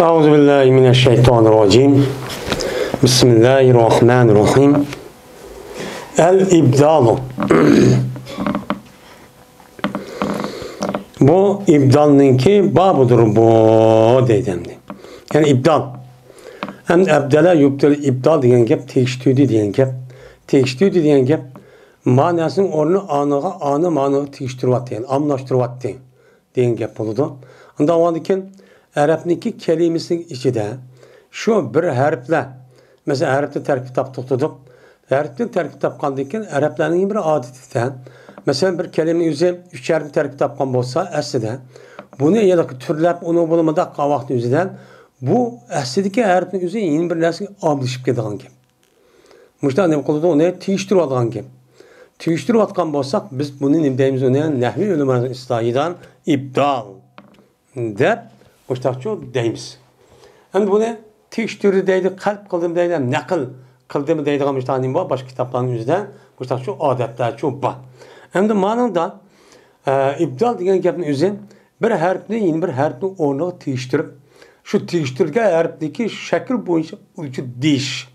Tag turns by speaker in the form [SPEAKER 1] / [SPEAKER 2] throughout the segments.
[SPEAKER 1] أعوذ بالله من الشيطان الرجيم بسم الله الرحمن الرحيم El-İbdal Bu ibdalninki babıdır bu deydimdi. Yani ibdal. Hem ebdele yubdel ibdal diyen gep tekiştüydü diyen gep. Tekiştüydü diyen gep manasının onu anı manığı tekiştürvat diyen, amlaştırvat diyen gep oldu. Onda o andikin Arapniki kelimesinin içinde şu bir harfle mesela harfte terkip tutup harfte terkip tapkandıkken Arapların bir adetinden mesela bir kelimenin yüzü üç harfte terkip tapkan olsa aslında bunu ya da türlep onu bulamadı kavaklı yüzünden bu aslındaki harfin yüzü yeni bir nesli alışıp gidilen gibi. Müştah ne kolunda onu tiyiştirip atılan gibi. Tiyiştirip atkan olsak biz bunun imdeyimiz onu nehvi ölümümüzün islahidan ibdal der. Müştakçı deyimiz. Hem bunu tekstürü deydi, kalp kıldım deydi, nakıl kıldım deydi müştakim var. Başka kitapların yüzünden müştakçı adetler çok var. Hem de manada ibdal diyen gapın yüzü bir harfini yeni bir harfini onu tekstürüp şu tekstürge harfdeki şekil boyunca ucu değiş.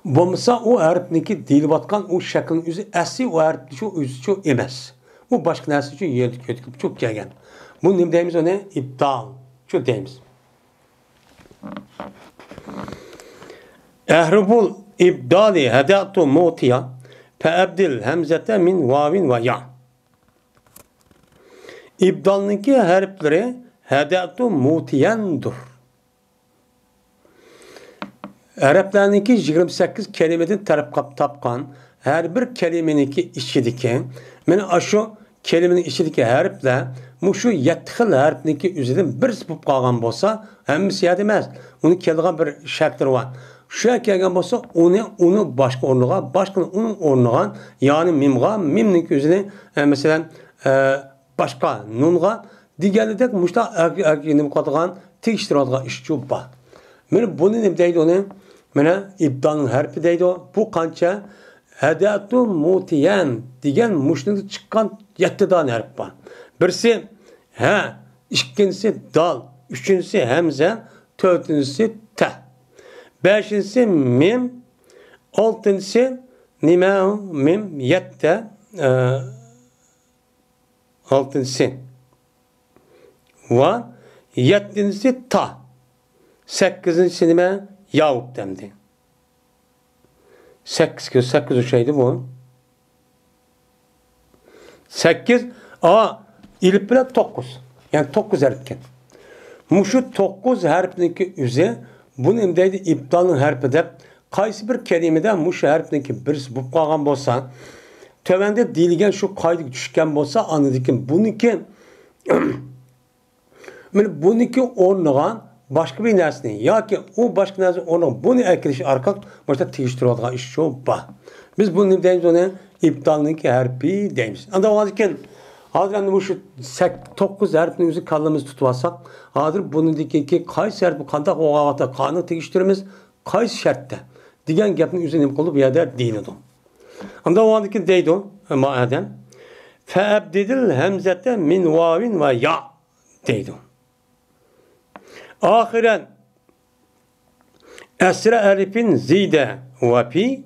[SPEAKER 1] Bulmasa o harfdeki dil batkan o şeklin yüzü asli o harfdeki şu yüzü çok emez. Bu başka neresi için yedik çok gelgen. Bu ne deyimiz ona ibdal. Şu deyimiz. Ehrubul ibdali hedatu mutiya feebdil hemzete min vavin ve ya. İbdalniki harfleri hedatu mutiyendur. Araplarniki 28 kelimeden taraf tapkan her bir kelimeniki içideki men aşu kelimenin içideki harfler muşu yetxil harfniki üzerinden bir sıpıp kalgan bolsa hemmisi yedemez. Onun keldiğen bir şekli var. Şu kelgen bolsa onu başka ornuğa, başka onun ornuğa yani mimniki üzerinden mesela başka nunğa diğerleri de muşta erkeğini katılan tekiştiratla işçi var. Men bunu ne deydi onu? Men ibdanın harfi deydi o. Bu kança hedatu mutiyen diyen muşnun çıkan 7 tane harf var. Birisi he, ikincisi dal, üçüncüsü hemze, dördüncüsü te. Beşincisi mim, altıncısı nime, mim, yette, altıncısı ve yedincisi ta. Sekizincisi nime, yavup demdi. Sekiz şeydi bu. 8 ilip bile 9. Yani 9 harfken. Muşu 9 harfindeki üze bunun imdeydi ibdalın harfi de kaysi bir kelimeden muşu harfindeki birisi bu kalgan bolsa tövende dilgen şu kaydı düşken bolsa anladıkken bununki ornuğan başka bir nesne ya ki o başka nesne ornuğan bunu ekleşi arkak başta teyiştirdiği iş şu bah. Biz bunun imdeyimiz ona ibdalındaki harfi deyimiz. Anda o halde hazır bu şu 9 harfinin yüzü kallımız tutvasak hazır bunun dikeki kaysi harfi kandak oğavata kanı tekiştirimiz kaysi şartta diyen gapın yüzünü kolu bir yerde değil odu. Anda o halde deydi o maeden feebdidil hemzete min vavin ve ya deydi o. Ahiren esre harfin zide ve pi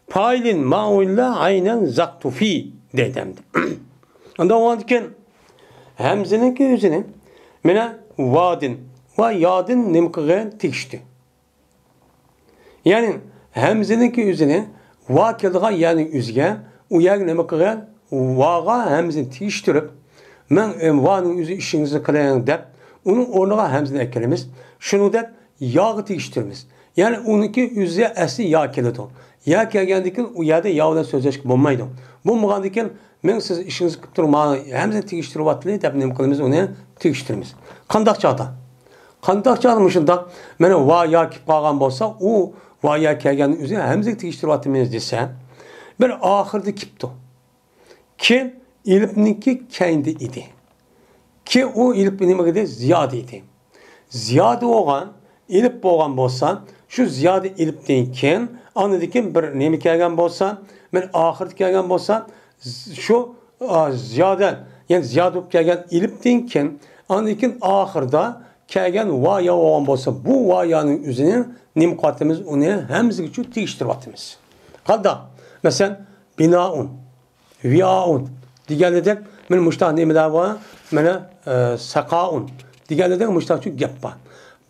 [SPEAKER 1] pailin ma'ulla aynen zaktu fi dedemdi. Onda o anken hemzenin ki yüzüne mene vadin ve yadin nimkıgen tikişti. Yani hemzenin ki yüzüne vakilga yani üzge uyag nimkıgen vaga hemzini tikiştirip men vanın yüzü işinizi kılayan dep onun ornuğa hemzini eklememiz şunu dep yağı tikiştirimiz. Yani onunki yüzüye esli yağ keledi. Ya kelgendikin o yerde yağdan sözleşik bulmaydı. Bu muğandikin men siz işinizi kıptırma hemzini tikiştirip atlayı dep nimkılımız onu tikiştirimiz. Kandak çağda. Kandak çağdamışında men va ya kip kalgan bolsa o va ya kelgenin üzerine hemzini tikiştirip atlayımız dese bir ahırda kipti. Ki ilipninki kendi idi. Ki o ilipninki ziyade idi. Ziyade olan ilip boğan bolsa şu ziyade ilip deyken anladıkken bir nemi kelgen bolsa men ahırt kelgen bolsa şu ziyade yani ziyade kelgen ilip deyken anladıkken ahırda kelgen va ya olan bolsa bu va yanın üzerine nim katımız onu hemzi için değiştirvatımız. Kadda mesela binaun, viaun diğerlerden men muştah nimeler var, mena sakaun diğerlerden muştah çünkü gap var.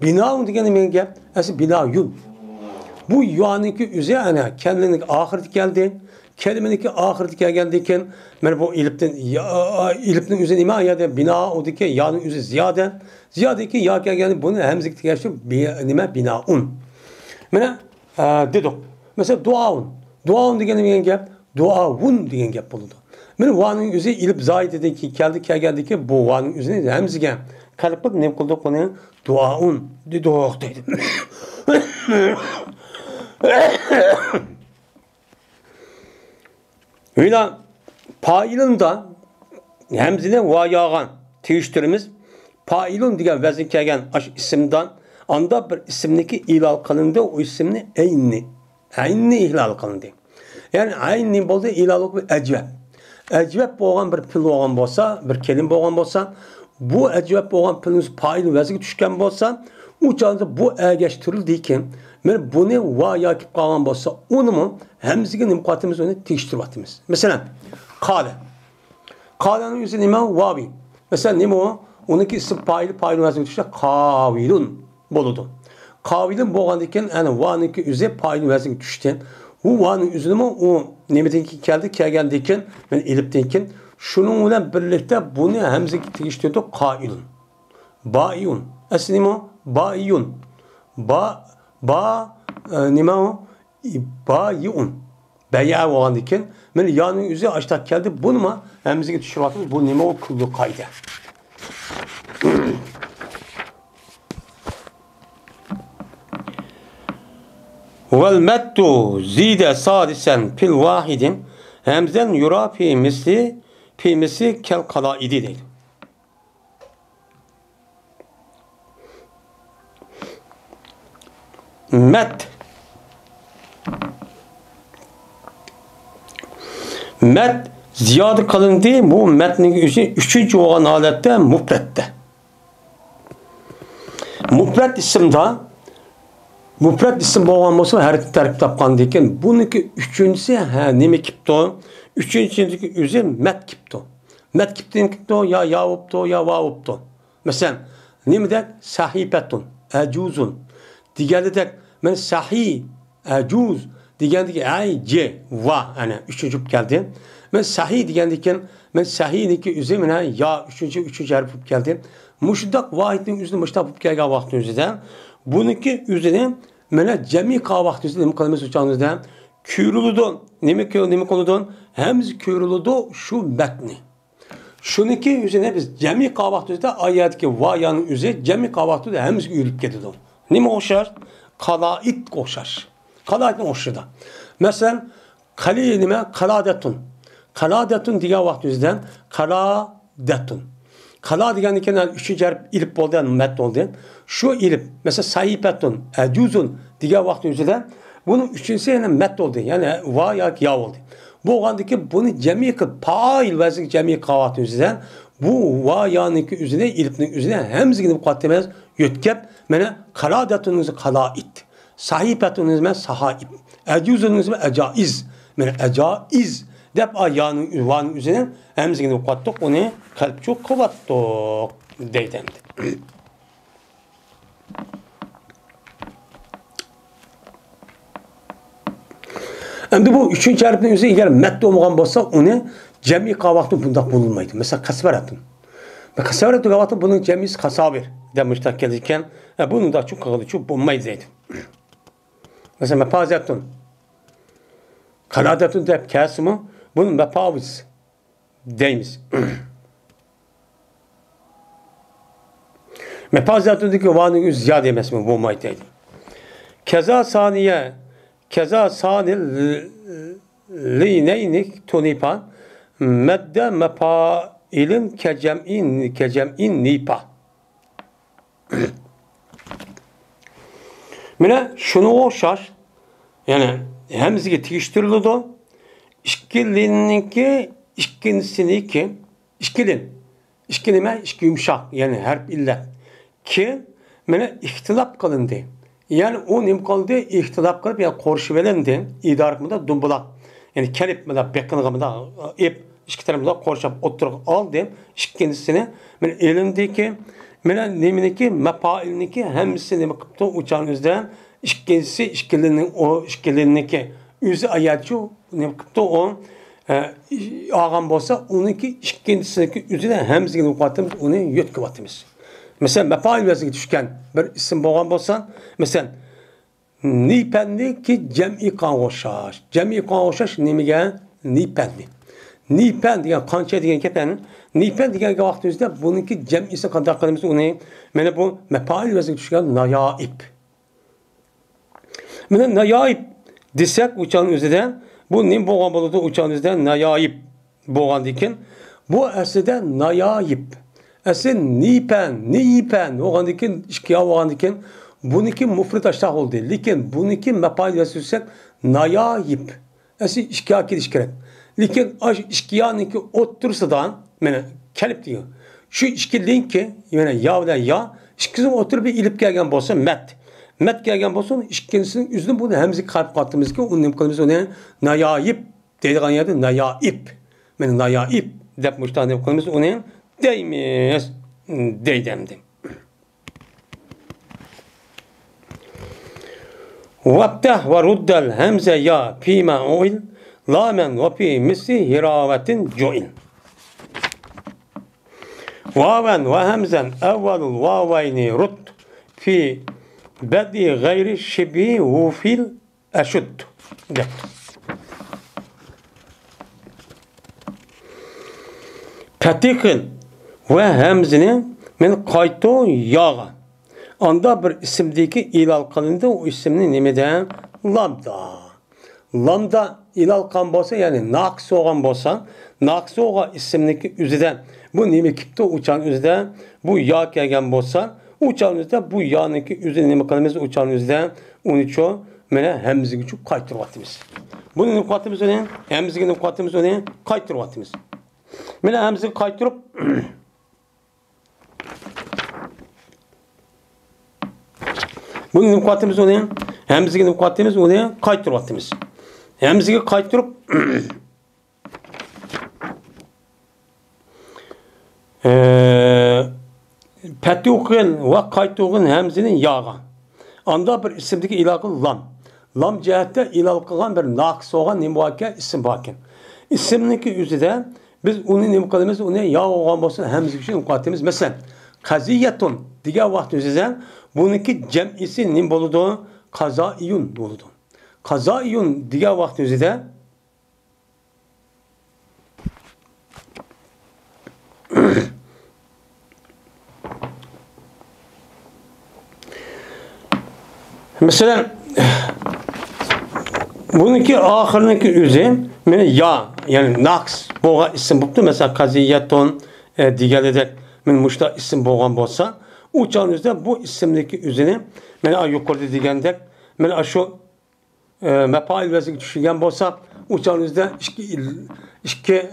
[SPEAKER 1] Binaun diğerlerden gap, aslında binayun. Bu yuanınki üzerine kendinin ahiret geldi. Kelimeninki ahiret geldikken men bu ilipten üzerine ima ya da bina o dike yanın üzeri ziyade. Ziyadeki ya geldi bunu hemzik geçti nime binaun. Mena dedik. Mesela duaun. Duaun diyen gap, duaun diyen gap bulundu. Men vanın üzeri ilip zayid edeki geldi ki bu vanın üzerine hemzige kalıplık ne kıldı onu duaun dedik dedi. Öyle pailun da hemzine va yağan teyiştirimiz pailun diye vezin kelgen isimden anda bir isimdeki ilal kılındı o isimni eyni ihlal kılındı. Yani eyni boldu ilaluk bir ecveb. Ecveb boğan bir pil boğan bolsa, bir kelim boğan bolsa, bu ecveb boğan pilimiz pailun vezin düşken bolsa, uçağında bu geçtirildiğiken men bunu va yakip kalan bolsa onu mu hemzige nimkatımız onu teyiştirvatımız. Mesela kale. Kale'nin üzerine nime vavi. Mesela nime o? Onunki isim pailun vezin düşse kavilun boludu. Kavilun boğandayken yani va'nınki üzerine pailun vezin düşten. Bu va'nın üzerine o nimetinki geldikken ben elipteyken şununla birlikte bunu hemzige teyiştirdik kailun. Ba'iyun. Aslında nime o? Ba'iyun. Nime o? Ba'iyun. Beya olan diken men yanın üzeri açtak geldi bunu mu hemzige düşürvatımız bu nime o kullu kaydı. Vel meddu zide sadisen pil vahidin hemzen yura fi misli kel kalaidi değil. Met ziyade kalındı bu metnin üçüncü olan halette mufrette. Mufret isim boğan olsa her terk tapkandıyken bununki üçüncüsü nime kipto? Üçüncüsü üzeri met kipto. Met kipto ya yavupto ya vavupto. Mesela nime de sahipetun, ecuzun. Diğerde de men sahi, ecuz. Diğerdeki ay c va yani üçüncü geldi. Men sahi diğerdeki men sahi'ninki üzerine ya üçüncü harf geldi. Muşdak vahidin üzerine muştak gelgen vaktin üzerinde. Bununki üzerine mene cemi ka vaktin üzerinde mukaddemes uçağınızda küyrülüdü. Nemi konudun hemz küyrülüdü şu metni. Şununki üzerine biz cemi ka vaktin üzerinde ayet-ki va yanın üzerine cemi ka vaktin üzerinde hemz yürüp gidiyor. Nemi oşar? Kalait koşar. Kalait'in oşurda. Mesela kalilime kaladetun. Kaladetun diye vaktimizden kaladetun. Kala diyen kenar üçüncü harf ilip oldu yani met oldu. Şu ilip mesela sahipetun, ecuzun diye vaktimizden bunun üçüncüsü yani met oldu. Yani va ya oldu. Bu oğandaki bunu cemi kıl pail vezik cemi kavatimizden bu va yanınki üzerine ilipnin üzerine hemzigini mukaddemes yütkep mene kaladetunuzu kalait. Sahipetunuz men sahip. Ecuzunuz men ecaiz. Men ecaiz. Dep ayağının ünvanın üzerine hemzigini ukattık. Onu kalp çok kıvattık. Deydendi. Şimdi bu üçüncü harfin üzerine eğer mette olmayan olsa onu cemi kavaktı bunda bulunmaydı. Mesela kasveratın. Ve kasveratın kavaktı bunun cemisi kasavir demişler gelirken bunun da çok kağıdı çok bulunmaydı. Mesela mepazetun. Kaladetun de kesimi bunun mepaviz deyimiz. Mepazetundaki vanın yüz ziyade mesmi bulunmaydı. Keza saniye lineynik tunipa medde mepailin kecem'in nipa. Mine şunu oşar yani hemzige tiştirildi işkilinki işkinsiniki işkilin işkilime işki yumuşak yani harf illa ki mana ixtilof qilindi. Yani o nim qildi, ixtilof qilib, ya qo'rshib olindi. İdarımda dumbuloq. Yani kelib mana beqinig'imda ep ikki tarafda qo'rshab o'tirib oldi. Ikkinchisini men elimdeki mana neminiki mapailniki hammasini nima qilibdi o'chanimizda. İkincisi ikkiliniki o'zi ayatchi nima qilibdi o olgan bo'lsa, uniki ikkinchisiniki o'zida hammasini o'qitamiz, uni yo'tqivyapmiz. Mesela mapail vaziyatga tushgan bir ism bo'lgan bo'lsa, mesela nipanniki jam'i qongo'shash. Jam'i qongo'shash nimaga? Nipanni. Nipan degan qancha degan gapni, nipan degan vaqtimizda buniki jam'isi qanday qilamiz uni? Mana bu mapail vaziyatga tushgan nayoib. Mana nayoib desak uçağın o'zida bu nim bo'lgan bo'ladi uçağımızda nayoib bo'lgan ekan. Bu aslida nayoib. Aslida nipan bo'lgan ekan, ikki bo'lgan ekan. Buniki mufrid ashta oldu. Lekin buniki mapail vaziyatsak nayoib. Aslida ikki kelish kerak. Lekin ikkiyaniki o'tirsidan mana kelib diyor. Şu ikki linki yana ya bilan ya ikkisini o'tirib ilib kelgan bo'lsa mat. Mat kelgan bo'lsa, ikkinchisinin yüzünü bunu hemzi qalb qatımız ki, onun qilimiz onu nayoib deydigan yerde nayoib. Men nayoib deb muştan deb qilimiz onu deymiz deydemdim. Vabtah ve ruddel hemze ya fîmâ u'il lâmen ve fî misli hiravetin cu'il. Vaven ve hemzen evvelul vavayni rud fi bedi gayri şibi vufil eşud. Petikil ve hemzini men qayto yağa. Anda bir isimdeki ilal kılındı, o isimni nimeden? Lamda. Lamda ilal kan bolsa, yani naqs olgan bolsa, naqs olgan isimdeki üzüden, bu nime kipti uçan üzüden, bu ya kelgen bolsa, uçağımızda bu yanındaki üzerine nima qilamiz uçağımızda onu ço mana hamziga chu qaytiryapmiz. Buni nima qilyapmiz uni? Hamziga nima qilyapmiz uni? Qaytiryapmiz. Mana hamziga qaytirib buni nima qilyapmiz uni? Hamziga nima qilyapmiz uni? Qaytiryapmiz. Hamziga qaytirib Petuqin ve qaytuğun hemzinin yağa. Anda bir isimdeki ilaqı lam. Lam cihette ilal kılgan bir naqs olan nimvake isim bakin. İsimdeki üzerinde biz onu nim kılımız, onu ya olan olsun hemzi için ukatimiz. Mesela kaziyetun diğer vakti üzerinde bununki cem'isi nim boludu? Kazaiyun boludu. Kazaiyun diğer vakti üzerinde mesela bununki ahırınki üzü ya yani naqs boğa isim buldu mesela kaziyetun diğerleri men muşta isim boğan bolsa uçağınızda bu isimdeki üzünü men yukarıda digandek men şu mapail vaziyatga tushgan bolsa uçağınızda iki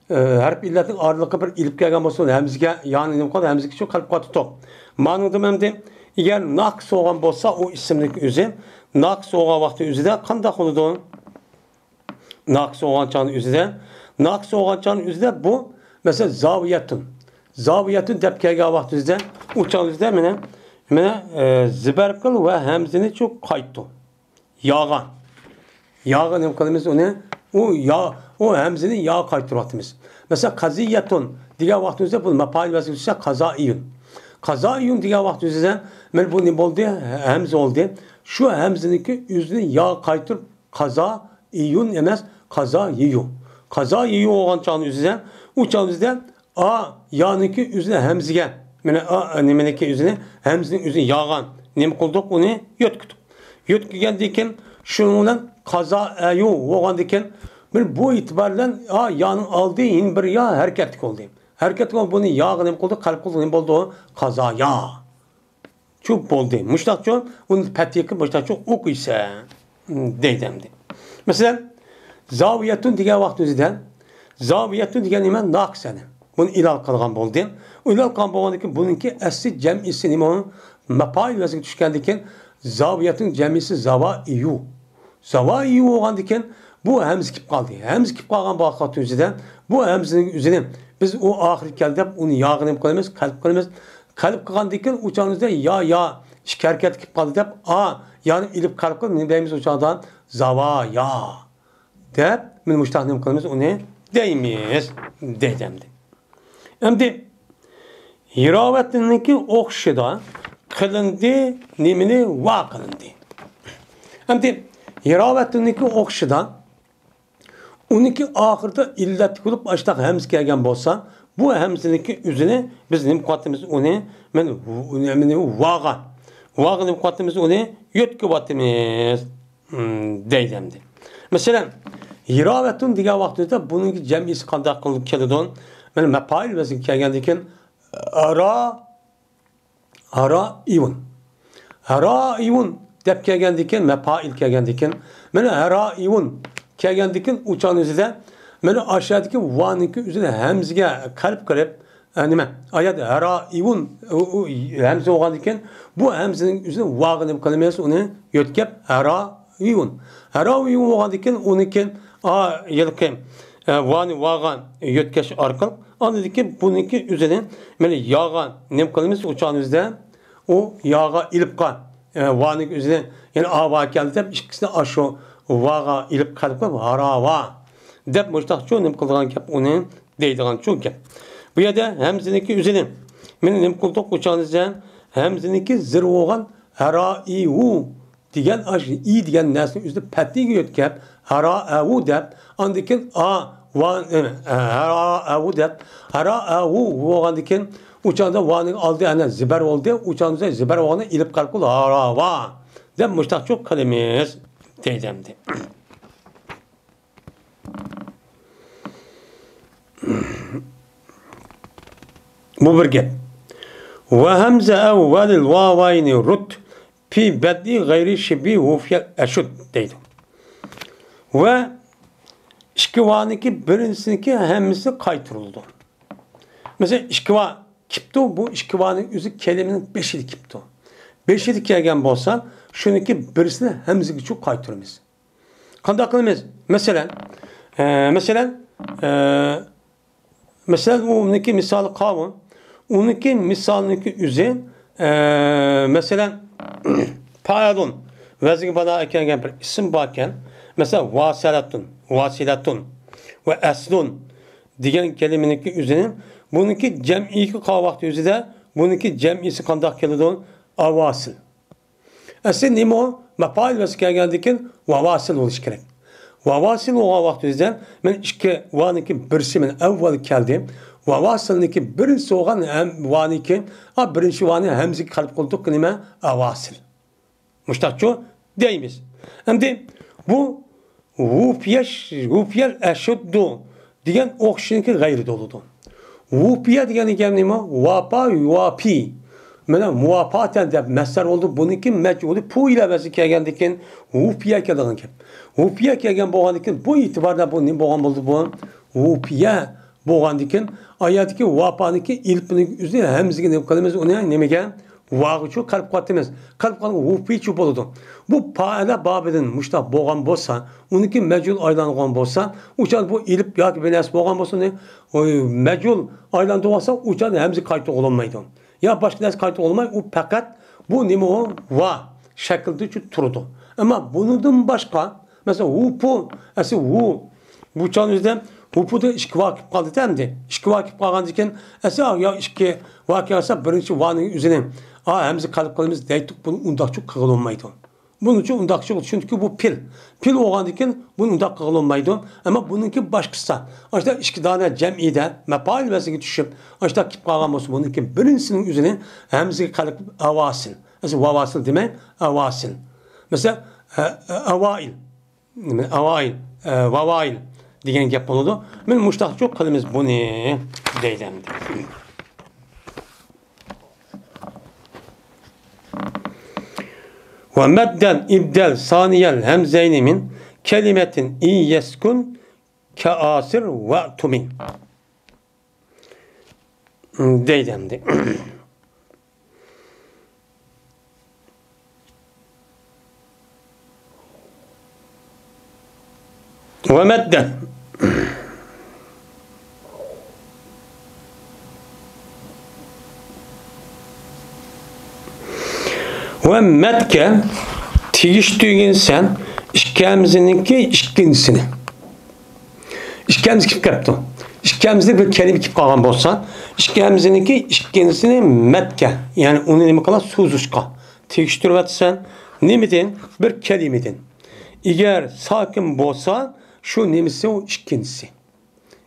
[SPEAKER 1] harf illatin araligi bir ilib kelgan bolsa hamziga yani nima qiladi hamziga shu qalb qotib top ma'noda endi eğer naqs olgan bolsa o isimlik üzü naqs olgan vaqti üzüde qanday bo'ladi? Naqs olgan çağın üzüde naqs olgan çağın üzüde bu mesela zaviyatun deb kelgan vaqti üzüde u çağın üzüde mana zibarqil ve hamzini çok qaytdi. Yağan nima qilamiz uni? O hamzini ya qaytiryapmiz. Mesela qaziyatun degan vaqti üzüde bu mapail vazifasi qazaiyun. Kazaiyun diye vakti üzerinde men bu ne oldu? Hemz oldu. Şu hemziniki yüzünü ya kaytır kazaiyun emez kazaiyu. Kazaiyu olan çağın üzerinde o çağın üzerinde a yanınki yüzüne hemzige. Mene a nemeniki yüzüne hemzinin yüzüne yağan. Nem kıldık onu yötküdük. Yötkügen diken şununla kazaiyu olan diken bu itibarla a yanın aldığı in bir ya hareketlik oldu. Hareket olan bunu yağı ne oldu? Kalp oldu ne oldu? Kaza ya. Çok oldu. Müştakçı onun petiyeki müştakçı okuysa deydemdi. Mesela zaviyetun diye vakti üzerinde zaviyetun diye hemen naqsene. bunu ilal qilgan bo'ldi. Ilal qilgan bo'lgandan keyin buningki asli jam'isi nima? Mafail vazniga tushgandan keyin zaviyatning jam'isi zavaiyu. Zavaiyu bo'lgandan keyin bu hamza kelib qoldi. Hamza kelib qolgan vaqt o'zida bu hamzaning o'zini biz u oxiri keldi deb uni yog'ini qilamiz, qalb qilamiz. Qalb qilgandan keyin o'chog'imizda ya ikki harakat kelib qoldi deb ya'ni ilib qalb qilib nima deymiz o'chog'dan zavaya deb men mushtaqnim qilamiz uni deymiz deydimdi. Endi hirovatniki o'xshida qilindi, nimani va qilindi. Endi hirovatniki o'xshida uniki oxirida illat qilib ashtaq hamza kelgan bo'lsa, bu hamzaniki o'zini biz nima qilyapmiz uni men vag'a nima qilyapmiz uni yo'tqilyapmiz deydimdi. Masalan, hirovatun degan vaqtda buningki jam'isi qanday qilib keladi? Mana mafail vazni kelgandan keyin Haraivun deb kelgandan keyin mafail kelgandan keyin mana haraivun kelgandan keyin uçan o'zida mana aşağıdaki vaniki o'zida hamzaga qalb qilib nima oyat haraivun hamza bo'lgandan keyin bu hamzaning o'zida vag'a nima qilamiz uni yo'tkab haraivun bo'lgandan keyin uniki yilqi vani vag'a yo'tkash orqali anladık ki bununki üzerine böyle yağa ne kılımız uçağımızda o yağa ilipka vanık üzerine yani ava geldi de ikisine aşağı vağa ilip kalıp harava dep müştak çoğu ne kıldıgan kep onun deydigan çoğu kep. Bu yerde hemziniki üzerine benim ne kıldık uçağımızda hemziniki zırvoğan haraiu diyen aşağı iyi diyen nesli üzerine petliği yotkep haraiu dep andikin Hara-avu deb, hara-avu bo'lgandan keyin uçağında vaning oldi ana zibar oldi, uçağımızda zibar olganda ilib qalib qoldi harava deb mushtaq cho'q qilamiz deydimdi. Bu bir gap. Ve hamza avvalil vavayni rut fi bad'i gayri shibi hufya ashud deydi. Ve İşkivaniki birincisindeki hemmisi kaytırıldı. Mesela işkiva kipto bu işkivanın üzü kelimenin beşidi kipto. Beşidi kelgen bolsa şununki birisine hemziki çok kaytırımız. Kandak kılımız. Mesela onunki misali kavun. Onunki misalındaki üzü mesela payadun. Vezgi bana kelgen bir isim bakken mesela vasilatun ve eslun diyen kelimeninki üzerine bununki cem'i kavakti üzerinde bununki cem'isi kandak kelidon avasil. Aslında neymi o? Mafail vesi gelgendikin vavasil oluş gerek. Vavasil olan vakti üzerinde ben iki vaniki birisi ben evvel geldim. Vavasil'niki birisi olan vaniki birinci vani hemzik kalp kolduk kelime avasil. Müştakço deyimiz. Hem de bu Vufiyel eşuddu diyen okşinki gayri doludu. Vufiye diyen neymi? Vapi. Mesela muvafaten de mesler oldu. Bununki mec'ulü pu ile vezi kelgendikin vufiye kelgen kep. Vufiye kelgen boğandikin bu itibarda bu ne boğan buldu bu? Vufiye boğandikin ayatiki vapaniki ilpinin üzerine hemzigi ne kalımız ona nemegen Vağıçı kalp katımız. Kalp katımız vufiçi boludu. Bu paala babedin muşta boğan bolsa, onunki mecul aylanıgan bolsa, uçan bu ilip ya ki benes boğan bolsa ne? O mecul aylandı olsa uçan hemzi kayıtı olunmaydı. Ya başka ders kayıtı olmay, o fakat bu nemi o? Va şekilde turudu. Ama bunun başka, mesela vupu, bu çan yüzden Hupuda işki vakıf kaldı demdi. İşki vakıf kalgan diken ya işki vakıf olsa birinci vanın üzerine hemzi kalıp kalımız deydik bunu undakçı kığılınmaydı. Bunun için undakçı oldu. Çünkü bu pil. Pil olgan diken bunu undak kığılınmaydı. Ama bununki başkası. İşte işki tane cem'ide mepail vesiki düşüp işte kip kalgan olsun bununki birincisinin üzerine hemzi kalıp avasil. Mesela vavasil demek avasil. Mesela avail. Vavail. Diyen gap oldu. Men muştaq çok kılımız bunu deylemdi. Ve medden ibdel saniyel hemzeyni min kelimetin i yeskun keasir ve tumin. deydemdi. Ve medde. Ve medke tegiştiğin sen işkemizninki işkincini. İşkemiz kip kaptı. İşkemizde bir kelime kip kalgan bolsa, işkemizninki işkincisini medke. Yani onu nime kala suzuşka. Tegiştirip etsen nimedin bir kelimedin. Eğer sakin bolsa şu nimesi o işkincisi.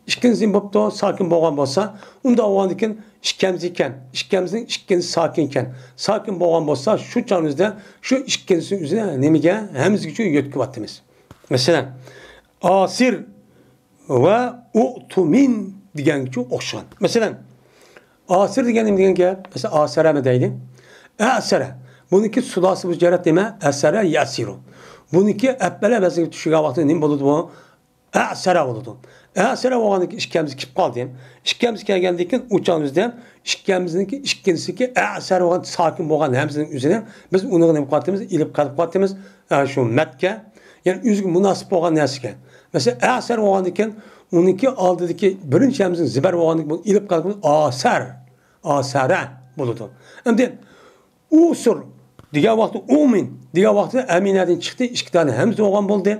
[SPEAKER 1] İşkincisi boptu sakin bolgan bolsa, unda oğandikin işkemizken, işkemizin işkincisi sakinken, sakin bolgan bolsa şu canımızda şu işkincisinin üzerine nimege hemiz gücü yötkü vattimiz. Mesela asir ve u'tumin diyen gücü okşan. Mesela asir diyen ki mesela asere mi deydi? Esere. Bununki sulası bu cerat deme esere yasiru. Bununki ebbele bezgi düşüge vakti nim buludu bu? Esere buludu. Esere oğandaki işkemiz kip kaldı. İşkemiz gelgendikken uçağımızdan işkemizdeki işkincisi esere oğan sakin boğan hemsinin üzerine biz onu ne kattığımız ilip kattığımız şu metke yani üzgün münasip boğan nesike. Mesela esere oğandikken onunki aldıdaki birinci hemsinin ziber oğandik bunu ilip kattığımız asere buludu. Hem de usur diğer vakti umin diğer vakti emineden çıktı iki tane hemz oğan buldu.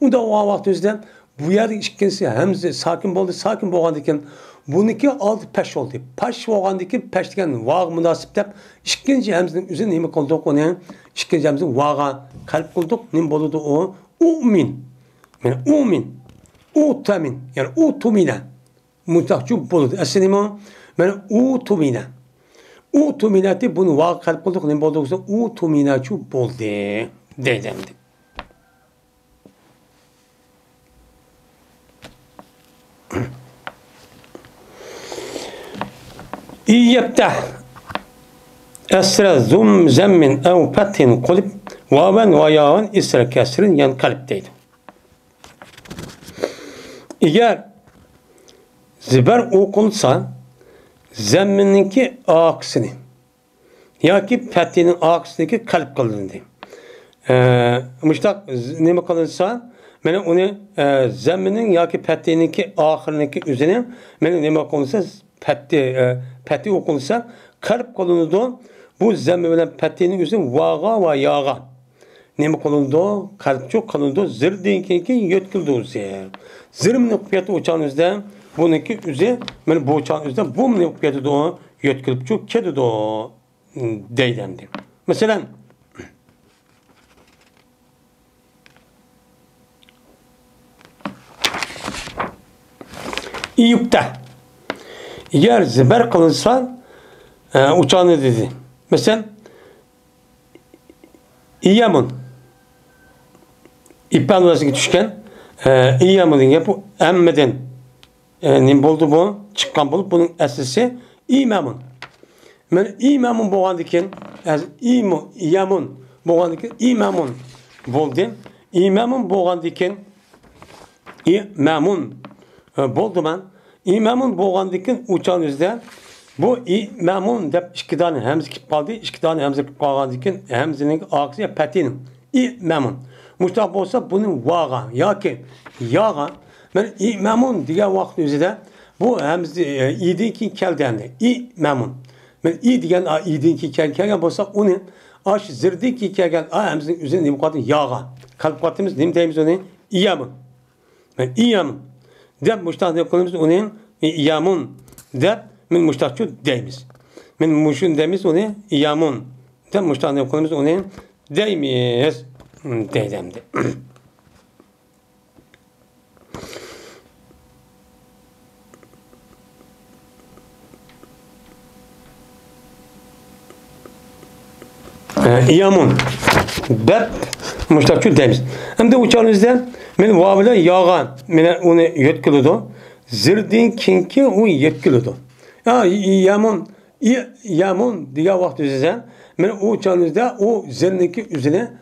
[SPEAKER 1] Onda o vakti yüzden bu yerde işkincisi hemz sakin buldu. Sakin boğandikken bununki aldı peş oldu. Peş boğandaki peş diyen vağı münasip dep işkinci hemzinin üzerine nime koyduk onu işkinci hemzinin vağa kalp koyduk. Nim buludu o umin yani umin utamin yani utumine mutlakçı buludu. Esinimi o yani utumine utuminati bunu vağa kalp koyduk. Nim bulduk utuminaçı buldu dedemdi. İyyebteh esre zum zemmin ev fethin kulib vaven ve yağın isre kesrin yan kalpteydi. Eğer ziber okunsa zemmininki aksini ya ki fethinin aksindeki kalp kılındı. Müştak ne kalırsa ben onu zemminin ya ki fethininki ahirindeki üzerine ben ne kalırsa fethi okunsa kalp kolundu bu zemmi bilen fethinin üzerine vağa ve yağa ne kolundu kalp çok kolundu zır deyinki yötküldü uzer zırmın okuyatı uçağın üzerine bununki üzerine ben bu uçağın üzerine bu ne okuyatı da yötkülüp çok kedi de deydemdi. Mesela İyupte eğer ziber kılınsa uçağını dedi. Mesela İyamun İppan odasına düşken İyamun'un yapı emmeden ne buldu bu? Çıkan bulup bunun esası İmamun. Yani İmamun boğandikken İyamun boğandikken İmamun buldum. İmamun boğandikken İmamun buldu ben. İmamun boğandikken uçağın üzerinde bu imamun dep iki tane hemz kip kaldı. İki tane hemz kip kalgandikken hemzinin aksi petin. İmamun. Mustahap olsa bunun vağa ya ki yağa ben imamun diye vakti üzerinde bu hemz idinki keldendi. İmamun. Ben diyen idinki kelken olsa onu aş zirdiki kelken hemzin üzerinde bu kadar yağa. Kalp katımız nimdeyimiz onu iyamun. Ben iyamun. Dep muştah diye konumuz onun iyamun dep min muştahçı deyimiz. Min muşun deyimiz onu iyamun. Dep muştah diye konumuz onun deyimiz deydemdi. İyamun dep muştahçı deyimiz. Hem de uçağınızda men vavile yağa men onu yetkilidu. Zirdin kinki o yetkilidu. Ya yamun diye vakti üzerinde men o uçağınızda o zirdinki üzerine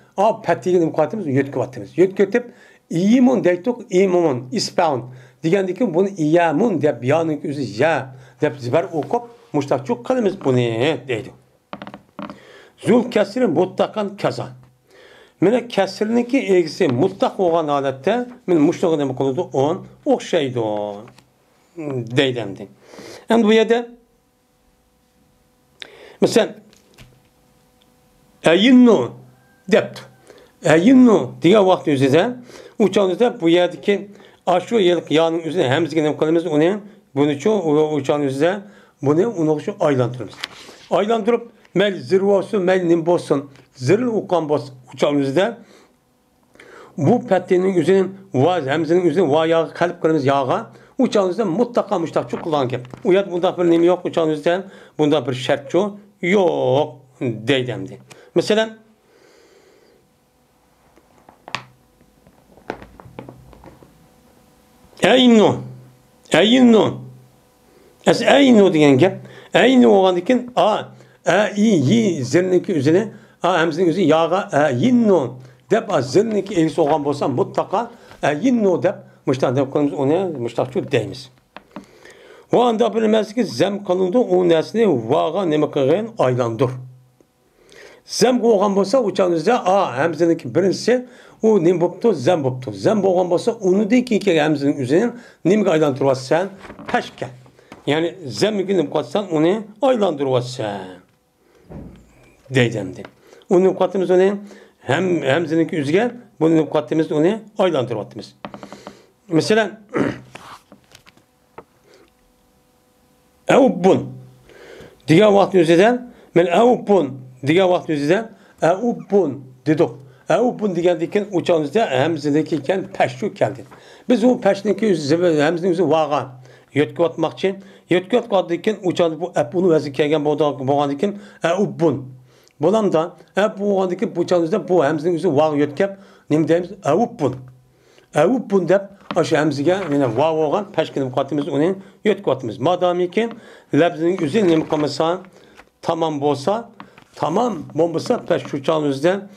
[SPEAKER 1] petiğini mukatimiz yetkilivatimiz. Yetkilitip iyimun deytik imumun ispaun. Diyendeki bunu iyamun deyip yanınki üzerine ya deyip ziber okup muştakçı kılımız bunu deydi. Zul kesri mutlakan kazan. Mene kesirniki egisi mutlak olan halette men muştağı demek oldu on okşaydı o deydemdi. Hem bu yerde mesela eyinnu deptu. Eyinnu diye vakti üzere uçağınızda bu yerdeki aşağı yıllık yağının üzerine hemzginin kalemiz onu bunu çoğu uçağın üzerine bunu onu aylandırırız. Aylandırıp mel zirvası mel nimbosun ziril ukan bas uçağın üzerinde bu pettenin üzerinin vaz hemzinin üzerine va yağı kalp kalemiz yağa uçağın üzerinde mutlaka müştak çok kullanırken. Uyat bunda bir nemi yok uçağın üzerinde bunda bir şart yok deydemdi. Mesela eyinnu eyinnu diyen gap eyinnu olandikin yi zirniki üzerine hemzinin üzerine yağa eyinnu dep zirniki eğisi olan bolsa mutlaka eyinnu dep müştak dep konumuz ona müştakçı deyimiz. O anda bilmez ki zem kalındı o nesni vağa nemekağın aylandır. Zem boğan bolsa uçağınızda hemzindeki birincisi o nem boptu zem boptu. Zem boğan bolsa onu değil ki hemzinin üzerine nem aylandırırsan peşken. Yani zem günü katsan onu aylandırırsan deydemdi. Onun katımız onu hemzindeki üzerine bunun katımız onu aylandırırız. Mesela Eubun diğer vakti üzerinde men eubun diğer vakti üzerinde eubun dedik. Eubun diyen uçağınızda hemzindekiyken peşçuk geldi. Biz o peşteki hemzinin üzerine vağa yötkü atmak için yötkü atmadıyken uçağında bu ebunu vezikegen boğandikin eubun. Bolam da boğandikin uçağınızda bu hemzinin üzerine vağa yötkep ne diyemiz eubun. Eubun dep aşağı hemzige yani vav olan peşkini mukatimiz onun yötkatimiz. Madem ki lebzinin üzerine mukamasa tamam bolsa tamam bombasa peş uçağınızda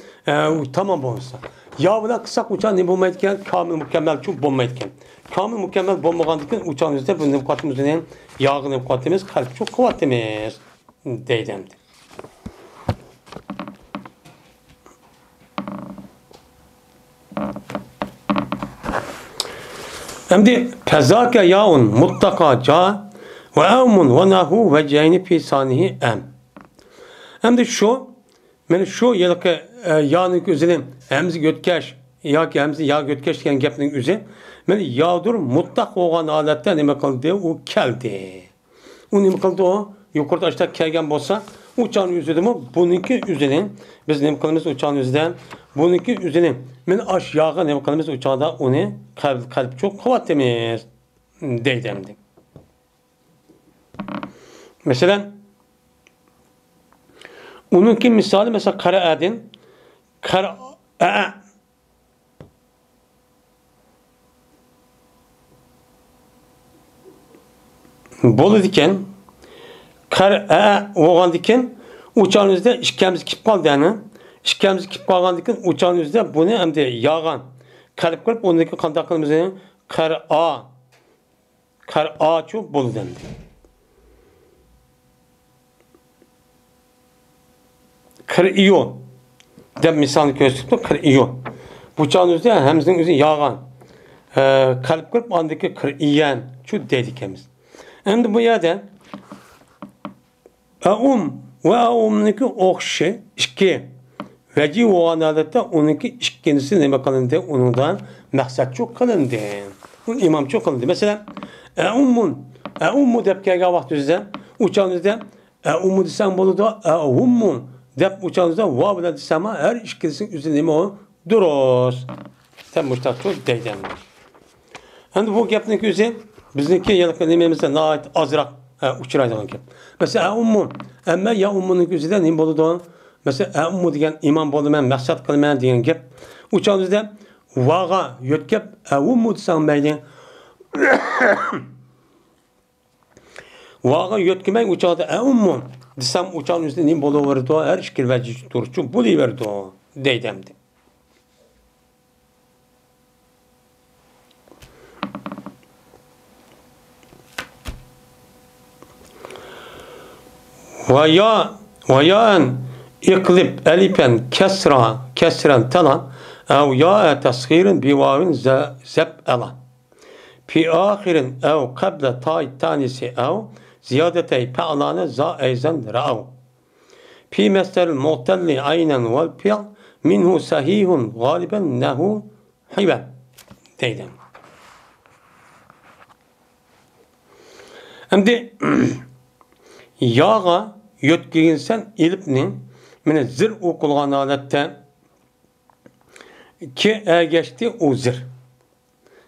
[SPEAKER 1] tamam bolsa. Yavla kısak uçağın ne bulmayken kamil mükemmel çok bulmayken. Kamil mükemmel bulmagandıkken uçağınızda bu mukatimizin yağını mukatimiz kalp çok kuvvetimiz deydemdi. Şimdi pezake yaun mutlaka ca ve evmun ve nahu ve ceyni fi sanihi em. Şimdi şu yılki yağın üzerine hemzi götkeş ya ki hemzi yağ götkeş diyen gepnin üzerine yağdır mutlak olan alette ne kaldı o keldi. O ne kaldı o yukarıda aşağı kelgen bolsa uçağın üzerine bununki üzerine biz ne kalımız uçağın üzerine bununki üzerine men aşağı ne kalımız uçağda onu kalp çok kuvvetimiz deydemdi. Mesela onunki misali mesela kara edin kara bolu diken oğan diken uçağınızda işkemiz kip kaldı yani işkemiz kip kalgan diken uçağınızda bunu hem de yağan kalp kalp ondaki kantaklarımızın kar a çok bolu dendi. Kar iyo de misal gösterdi kar iyo uçağınızda hemzinin üzerine yağan kalp kalp ondaki kar iyen şu dedikemiz. Şimdi bu yerden ve aum'niki okşi iki veci olan adette onunki ikincisi ne kalındı onundan maksat çok kalındı. İmam çok kalındı. Mesela ummu depkega vakti üzere uçağınızda ummu desem bolu da ummu dep uçağınızda va bile desem her ikincisinin üzerinde o duros. Sen müştak çok deyden. Şimdi bu gepnik üzere bizdeki yıllık nememizde naat azrak uçuraydan ki. Mesela ummu ama ya ummunun üzerinde ne bolu mesela ummu diyen imam bolu men maksat kılmayan diyen gep uçağınızda vağa yötkep ummu desem beyden vağa yötkemek uçağda ummu desem uçağın üzerinde ne bolu vardı her şekil veciz duruşu bulu verdi deydemdi. Ve yaen iklib elipen kesren talan ev ya tasgirin bi vavin zeb elan. Fi ahirin ev kable ta'it tanisi ev ziyadetey pe'lane za eyzen ra'ev. Fi mesleril mu'telli aynen vel fi'l minhu sahihun galiben nehu hiben. Deydim. Şimdi yağa yötkiginsen ilipni mene zir okulgan alette ki geçti o zir.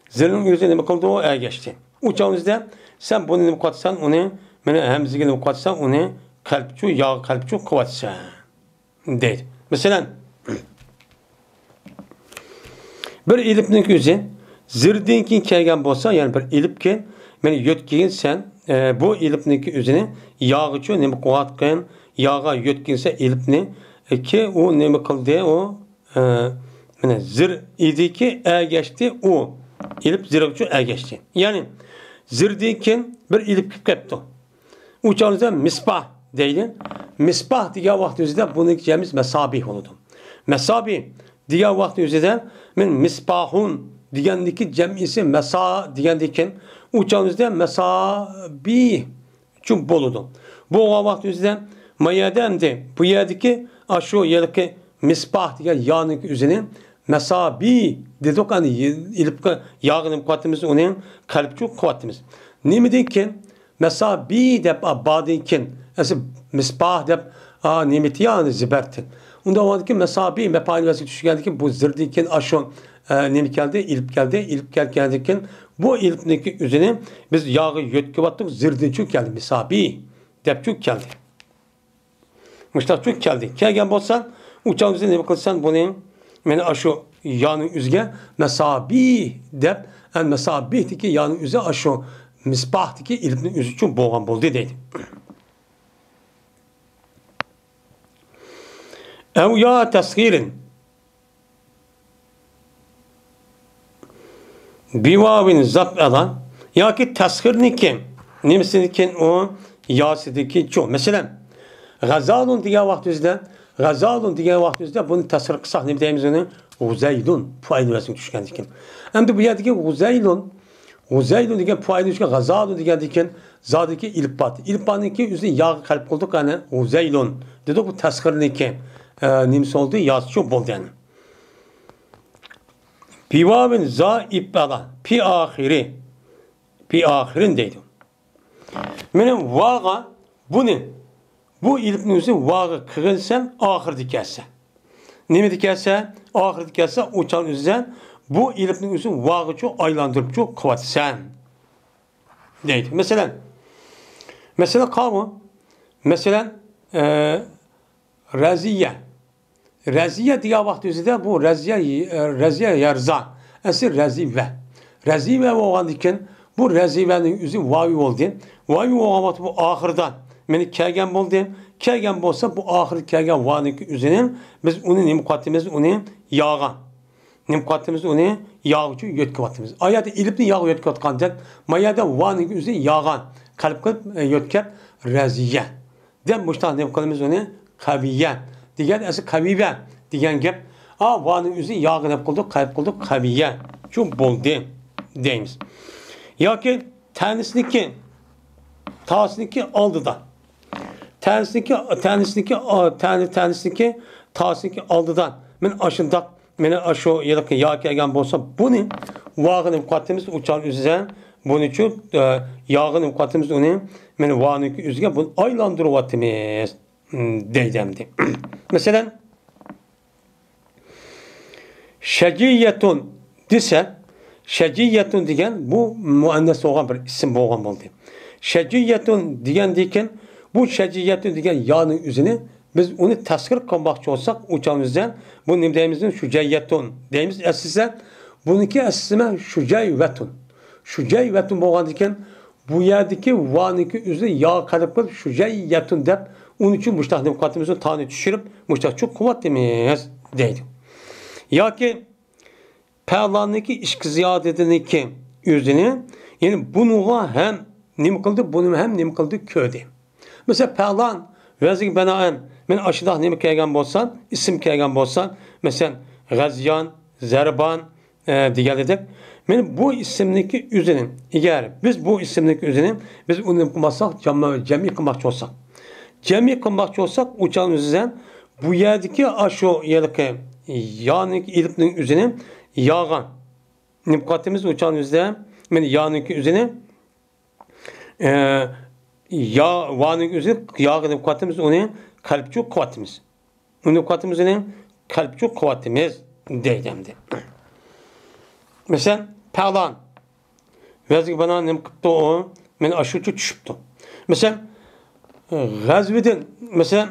[SPEAKER 1] Zirin yüzüne mi kaldı o geçti. Uçağınızda sen bunu ne katsan onu mene hemzigini ne katsan onu kalpçu yağ kalpçu kıvatsan. Değil. Mesela bir ilipnin yüzü zirdinkin kelgen bolsa yani bir ilipkin mene yötkiyin sen bu ilipniki üzerine yağıcı ne kuvvetken yağa yötkinse ilipni ki o ne kıldı o yani zir idiki geçti o ilip zirgçü geçti. Yani zirdikin bir ilip kaptı. Uçağınızda misbah değil. Misbah diye vakti üzerinde bunu diyeceğimiz mesabih oldu. Mesabih diye vakti üzerinde min misbahun diyendeki cem'isi mesa diyendikin uçağınızda mesabi çünkü boludu. Bu vakti üzerinde mayadendi bu yerdeki aşağı yerdeki misbah diye yağının üzerine mesabi dedik hani ilip yağının kuvvetimiz onun kalpçu kuvvetimiz. Nimidikin mesabi dep abadikin esi misbah dep nimiti yani zibertin. Onda vakti mesabi mepali vesik düşükendikin bu zirdikin aşağı nimit geldi, ilip geldi, ilip geldikin bu ilipniki üzerine biz yağı yötküvattık zirdinçük geldi mesabi depçük geldi. Müştakçük geldi. Kelgen bolsan uçağın üzerine ne kılsan bunu yani aşağı yağının üzge mesabi dep en mesabihtiki yağının üzge aşağı misbahtiki ilipnin üzü için boğan boldu deydi. Ev ya tasgirin bivavin zap alan ya ki tasgirnikin nimsinikin o yasidiki çok. Mesela gazalun diye vaktimizde gazalun diye vaktimizde bunu tasgir kısak ne diyemiz onu Uzeylun fayda versin düşkendikin. Hem de bu yerdeki Uzeylun diye fayda düşken gazalun diye diken zadaki ilpat. İlpatınki üzerine yağ kalp olduk yani Uzeylun dedi bu tasgirniki nimsi oldu yaz çok bol yani. Pivavin za ipala pi ahirin deydi. Benim vağa bu ilpnin üzerine vağı kırılsan ahir dikersen. Ne mi dikerse ahir dikerse uçan üzerine bu ilpnin üzerine vağı çok aylandırıp çok kuvvetsen deydi. Mesela kavmu raziye diye vakti üzerinde bu raziye yarza esir razive olan diken bu razivenin üzerine vavi oldu. Vavi olamat bu ahirdan yani kelgen oldu. Kelgen bolsa bu ahir kelgen vanın üzerine biz onu nimkatimiz onu yağa. Nimkatimiz onu yağcı yötküvatimiz. Ayada ilipni yağı yötküvatkandak mayada vanın üzerine yağa. Kalp yötküvat raziye. Dem muştan nimkatimiz onu kaviye. Diğer esi kavive diyen gep. Vanın üzerine yağı ne kıldık? Kalp kıldık kaviye. Çok bol deyimiz. Ya ki tanesindeki aldıdan. Tanesindeki aldıdan. Men aşındak, men aşağı yedeki yağ kelgen bolsa bunu vağın mukatimiz uçan üzerine bunun için yağın mukatimiz onu men vağın üzerine bunu aylandırıvatimiz deydemdi. Mesela şeciyetun dese şeciyetun diyen bu muannes olan bir isim boğan oldu. Şeciyetun diyen diken bu şeciyetun diyen yağının üzerine biz onu tasvir kılmakçı olsak uçağımızdan bu nimdeyimizin şüceyyetun deyimiz esasında bununki esasında şüceyvetun. Şüceyvetun boğan diken bu yerdeki vanınki üzerine yağ kalıp şüceyyetun deyip onun için müştah demokratımızın tane düşürüp müştah çok kuvvetlimiz deydi. Ya ki perlanındaki işki ziyadetiniki üzerine yani bunu hem nim kıldı, bunu hem nim kıldı köyde. Mesela perlan Vezir banaen men aşıda nime kelgen bolsan, isim kelgen bolsan, mesela Gazyan, Zerban diyelim. Men bu isimdeki üzerine, eğer biz bu isimdeki üzerine biz onu kılmasak, cemi kılmakçı olsak. Cemi kılmakçı olsak, uçağın üzerinden bu yerdeki aşo yerdeki yani ilipnin üzerine yağan. Nipkatimiz uçağın üzerinden, men yağınki üzerine yağ vanın üzerine yağın nipkatimiz onun kalpçuk kuvvetimiz. O nipkatimiz onun kalpçuk kuvvetimiz deydemdi. Mesela Pehlan. Vezir bana nem kıptı o. Men aşırı düşüptü. Mesela Gazviden, mesela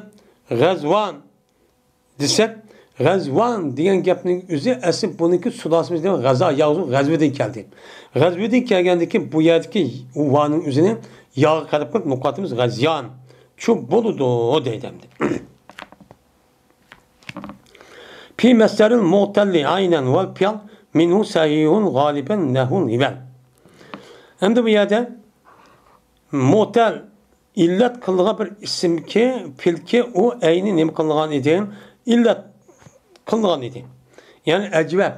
[SPEAKER 1] Gazvan desek, Gazvan diyen gapning üzeri aslında bununki sudasımız değil mi? Gaza yağızı Gazveden geldi. Gazveden gelgendeki bu yerdeki vanın üzerine yağ kalıp mukatımız Gazyan. Çok boludu o deydemdi. Pi mesleril mu'telli aynen vel piyal minhu sahihun galiben nehun hivel. Hem de bu yerde mu'tel illet kıllığa bir isim ki pilki o eyni nem kıllığa edeyim illet kıllığa edeyim. Yani ecveb.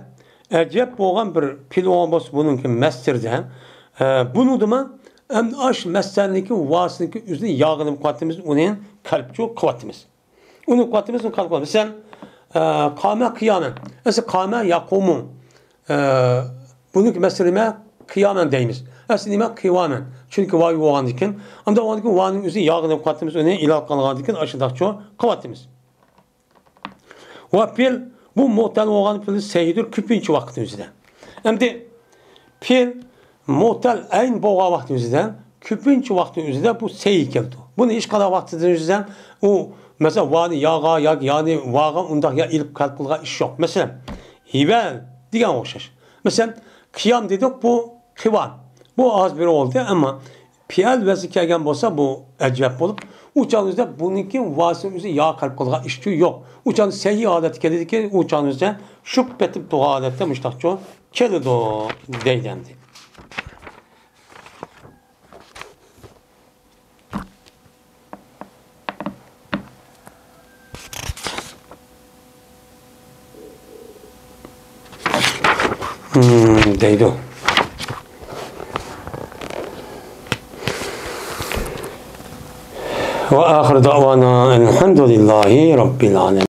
[SPEAKER 1] Ecveb boğan bir pil olması bununki mestirden. Bunu da hem aş meslerindeki vasındaki üzerine yağını kuvvetimiz onun kalpçu kuvvetimiz. Onun kuvvetimiz onun kalp kuvvetimiz. Mesela kâme kıyamen. Mesela kâme yakumun. Bununki meslerime kıyamen deyimiz. Aslında kıyamen. Çünkü vay oğan dikin. Ama oğan dikin va'nın üzerine yağını kuvvetimiz onun ilal kanığa dikin aşıdakça kuvvetimiz. Ve pil bu muhtel oğan pil seyidir küpünçü vaktimizde. Hem de pil muhtel en boğa vaktimizde küpünçü vaktimizde bu seyi geldi. Bunu iş kadar vaktimizde o mesela vani yağa yani vağa undak ya ilip kalkılga iş yok. Mesela hivel diyen okşaş. Mesela kıyam dedik bu kıvan. Bu az bir oldu ama piyal ve zikâgen olsa bu ecvep olup uçağınızda bununki vasımızı yağ kalkılga işçi yok. Uçağın seyyi adet geldi ki uçağınızda şüphetip doğa adette müştakçı kelidi o deydendi. Deydi o. Ve ahir davana elhamdülillahi rabbil alemin.